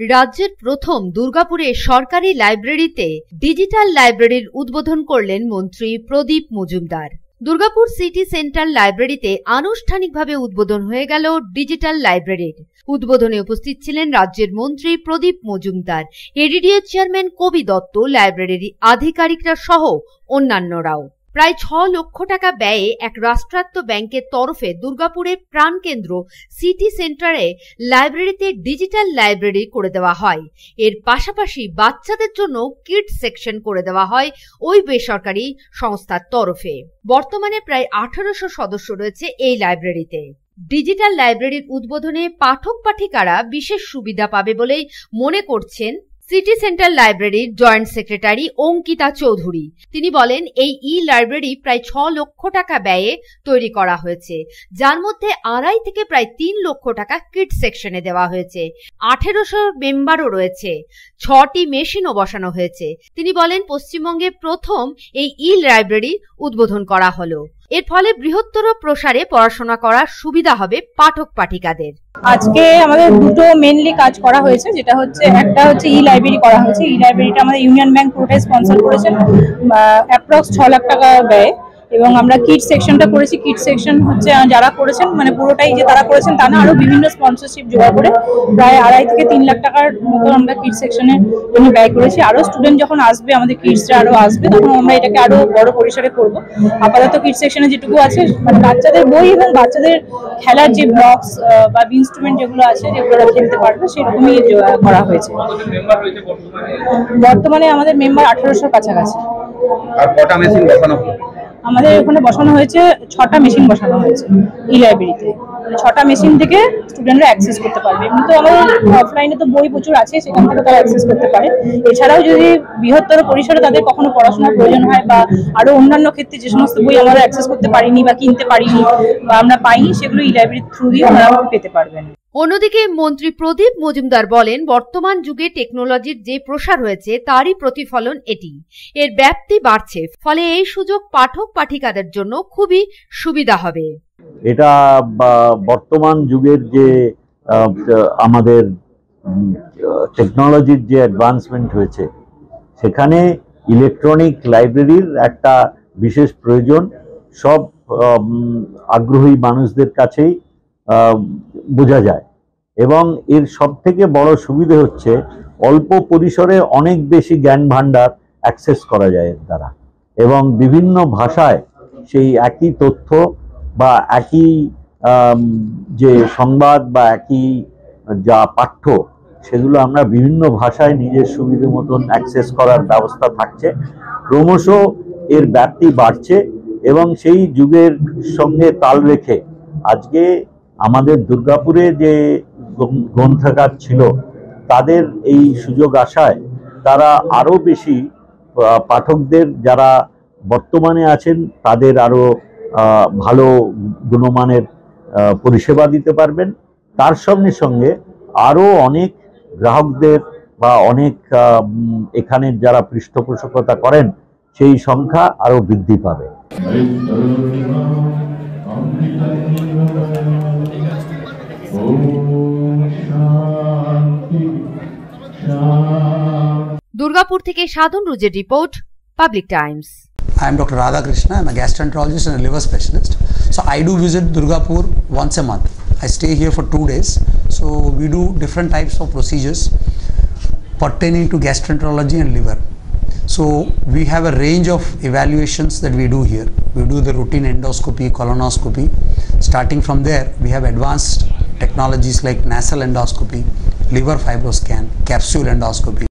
রাজ্যের প্রথম দুর্গাপুরে সরকারি লাইব্রেরিতে ডিজিটাল লাইব্রেরির উদ্বোধন করলেন মন্ত্রী প্রদীপ মজুমদার। দুর্গাপুর সিটি সেন্ট্রাল লাইব্রেরিতে আনুষ্ঠানিকভাবে উদ্বোধন হয়ে গেল ডিজিটাল লাইব্রেরির। উদ্বোধনে উপস্থিত ছিলেন রাজ্যের মন্ত্রী প্রদীপ মজুমদার, এডিডিএ চেয়ারম্যান কবি দত্ত, লাইব্রেরির আধিকারিকরা সহ অন্যান্যরাও। প্রায় 6 লক্ষ টাকা ব্যয়ে এক রাষ্ট্রায়ত্ত ব্যাংকের তরফে দুর্গাপুরের প্রাণকেন্দ্র সিটি সেন্টারে লাইব্রেরিতে ডিজিটাল লাইব্রেরি করে দেওয়া হয়। এর পাশাপাশি বাচ্চাদের জন্য কিডস সেকশন করে দেওয়া হয় ওই বেসরকারি সংস্থার তরফে। বর্তমানে প্রায় 1800 সদস্য রয়েছে এই লাইব্রেরিতে। ডিজিটাল লাইব্রেরির উদ্বোধনে পাঠক পাঠিকারা বিশেষ সুবিধা পাবে বলেই মনে করছেন সিটি সেন্ট্রাল লাইব্রেরির জয়েন্ট সেক্রেটারি অঙ্কিতা চৌধুরী। তিনি বলেন, এই লাইব্রেরি প্রায় 6 লক্ষ টাকা ব্যয়ে তৈরি করা হয়েছে, যার মধ্যে 2.5 থেকে প্রায় 3 লক্ষ টাকা কিডস সেকশনে দেওয়া হয়েছে। 1800 মেম্বারও রয়েছে, 6টি মেশিনও বসানো হয়েছে। তিনি বলেন, পশ্চিমবঙ্গে প্রথম এই লাইব্রেরি উদ্বোধন করা হলো। এর ফলে বৃহত্তর প্রসারে পড়াশোনা করার সুবিধা হবে পাঠক পাঠিকাদের। আজকে আমাদের দুটো মেনলি কাজ করা হয়েছে, যেটা হচ্ছে একটা হচ্ছে লাইব্রেরি করা হয়েছে। লাইব্রেরিটা আমাদের ইউনিয়ন ব্যাংক পুরোটাই স্পন্সর করেছেন, অ্যাপ্রক্স 6 লাখ টাকা ব্যয়। এবং আমরা কিড সেকশনটা করেছি। কিড সেকশন হচ্ছে যারা করেছেন, মানে পুরোটাই যে তারা করেছেন তা না, আরো বিভিন্ন স্পন্সরশিপ জোগাড় করে প্রায় 2.5 থেকে 3 লাখ টাকার মতো আমরা কিড সেকশনের জন্য ব্যয় করেছি। আরো স্টুডেন্ট যখন আসবে, আমাদের কিডসরা আরো আসবে, তখন আমরা এটাকে আরো বড় পরিসরে করব। আপাতত কিড সেকশনে যেটুকু আছে, মানে বাচ্চাদের বই এবং বাচ্চাদের খেলার যে ব্লকস বা ইনস্ট্রুমেন্ট যেগুলো আছে, যেগুলো খেলতে পারবে, সেরকমই করা হয়েছে। বর্তমানে আমাদের মেম্বার 1800 কাছাকাছি। আর কটা মেশিন বসানো হলো? আমাদের ওখানে বসানো হয়েছে 6টা মেশিন বসানো হয়েছে লাইব্রেরিতে। 6টা মেশিন থেকে স্টুডেন্টরা অ্যাক্সেস করতে পারবে। কিন্তু আমাদের অফলাইনে তো বই প্রচুর আছে, সেখান থেকে তারা অ্যাক্সেস করতে পারে। এছাড়াও যদি বৃহত্তর পরিসরে তাদের কখনো পড়াশোনার প্রয়োজন হয় বা আরো অন্যান্য ক্ষেত্রে যে সমস্ত বই আমরা অ্যাক্সেস করতে পারিনি বা কিনতে পারিনি বা আমরা পাইনি, সেগুলো লাইব্রেরির থ্রু দিয়ে ওনারা পেতে পারবেন। অন্যদিকে মন্ত্রী প্রদীপ মজুমদার বলেন, বর্তমান যুগে টেকনোলজির যে প্রসার হয়েছে তারই প্রতিফলন এটি। এর ব্যাপ্তি বাড়ছে, ফলে এই সুযোগ পাঠক পাঠিকাদের জন্য খুবই সুবিধা হবে। এটা বর্তমান যুগের যে আমাদের টেকনোলজির যে অ্যাডভান্সমেন্ট হয়েছে, সেখানে ইলেকট্রনিক লাইব্রেরির একটা বিশেষ প্রয়োজন সব আগ্রহী মানুষদের কাছেই বোঝা যায়। এবং এর সব থেকে বড় সুবিধে হচ্ছে অল্প পরিসরে অনেক বেশি জ্ঞান ভাণ্ডার অ্যাক্সেস করা যায় এর দ্বারা। এবং বিভিন্ন ভাষায় সেই একই তথ্য বা একই যে সংবাদ বা একই যা পাঠ্য, সেগুলো আমরা বিভিন্ন ভাষায় নিজের সুবিধে মতন অ্যাক্সেস করার ব্যবস্থা থাকছে। ক্রমশ এর ব্যাপ্তি বাড়ছে এবং সেই যুগের সঙ্গে তাল রেখে আজকে আমাদের দুর্গাপুরে যে গ্রন্থাগার ছিল, তাদের এই সুযোগ আসায় তারা আরো বেশি পাঠকদের যারা বর্তমানে আছেন তাদের আরো ভালো গুণমানের পরিষেবা দিতে পারবেন। তার সঙ্গে সঙ্গে আরো অনেক গ্রাহকদের বা অনেক এখানের যারা পৃষ্ঠপোষকতা করেন, সেই সংখ্যা আরো বৃদ্ধি পাবে। দুর্গাপুর থেকে সাধন রুজের report, public times. I am Dr. Radhakrishna. I am a gastroenterologist and a liver specialist. So I do visit Durgapur once a month. I stay here for 2 days. So we do different types of procedures pertaining to gastroenterology and liver. So we have a range of evaluations that we do here. We do the routine endoscopy, colonoscopy. Starting from there, we have advanced technologies like nasal endoscopy, liver fibroscan, capsule endoscopy.